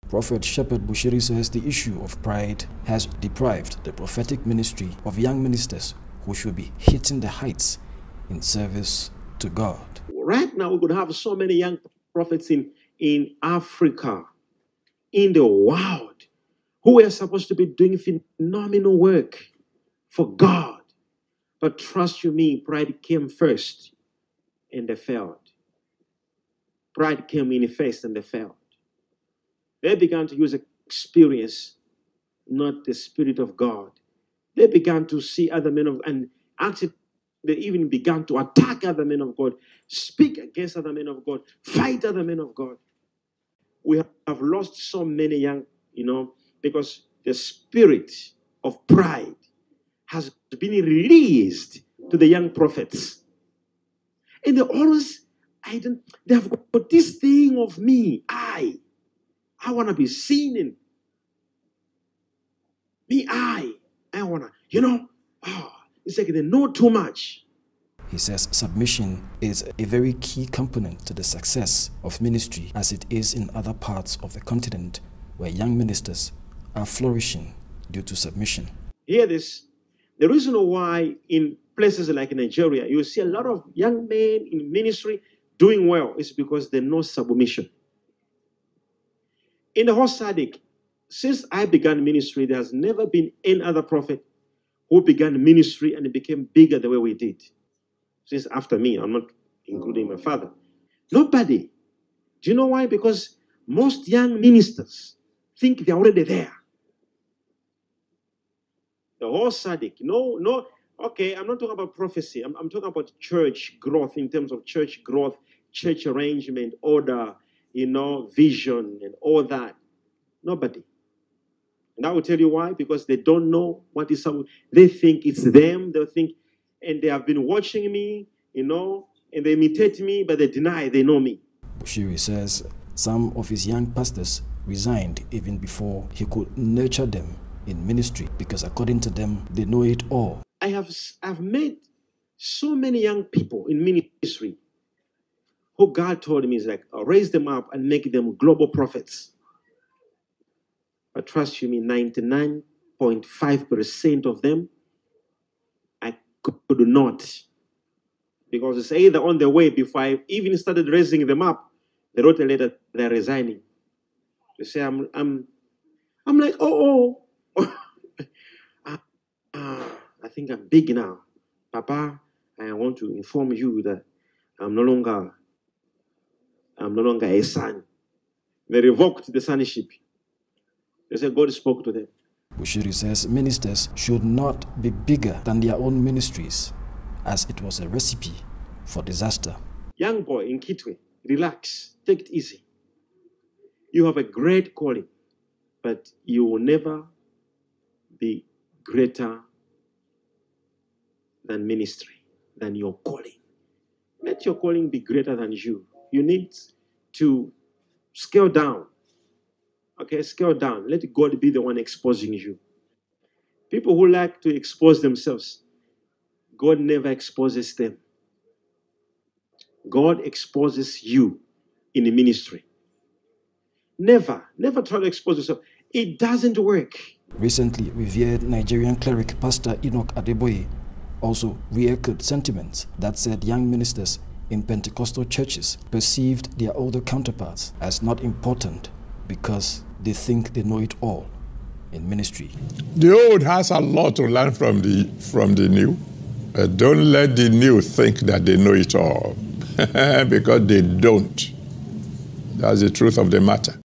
Prophet Shepherd Bushiri says the issue of pride has deprived the prophetic ministry of young ministers who should be hitting the heights in service to God. Right now, we could have so many young prophets in Africa, in the world, who are supposed to be doing phenomenal work for God. But trust you me, pride came first and they failed. Pride came in first and they failed. They began to use experience, not the Spirit of God. They began to see other men of, and actually they even began to attack other men of God, speak against other men of God, fight other men of God. We have lost so many young, because the spirit of pride has been released to the young prophets. And they always, they have got this thing of me, I want to be seen in me, I want to, it's like they know too much. He says submission is a very key component to the success of ministry, as it is in other parts of the continent where young ministers are flourishing due to submission. Hear this. The reason why in places like Nigeria, you see a lot of young men in ministry doing well is because they know submission. In the whole SADC, since I began ministry, there has never been any other prophet who began ministry and it became bigger the way we did. Since after me, I'm not including my father. Nobody. Do you know why? Because most young ministers think they're already there. The whole SADC. No. Okay, I'm not talking about prophecy. I'm talking about church growth in terms of church growth, church arrangement, order, vision and all that. Nobody. And I will tell you why. Because they don't know what is up. They think it's them. They think, and they have been watching me, and they imitate me, but they deny they know me. Bushiri says some of his young pastors resigned even before he could nurture them in ministry because according to them, they know it all. I've met so many young people in ministry who God told me is like, I'll raise them up and make them global prophets. But trust you me, 99.5% of them, I could not. Because it's either on the way before I even started raising them up, they wrote a letter, they're resigning. They say, I'm like, I think I'm big now. Papa, I want to inform you that I'm no longer a son. They revoked the sonship. They said God spoke to them. Bushiri says ministers should not be bigger than their own ministries, as it was a recipe for disaster. Young boy in Kitwe, relax, take it easy. You have a great calling, but you will never be greater than ministry, than your calling. Let your calling be greater than you. You need to scale down. Okay, scale down. Let God be the one exposing you. People who like to expose themselves, God never exposes them. God exposes you in the ministry. Never try to expose yourself. It doesn't work. Recently, revered Nigerian cleric Pastor Enoch Adeboye also re-echoed sentiments that said young ministers in Pentecostal churches perceived their older counterparts as not important because they think they know it all in ministry. The old has a lot to learn from the new. Don't let the new think that they know it all, because they don't. That's the truth of the matter.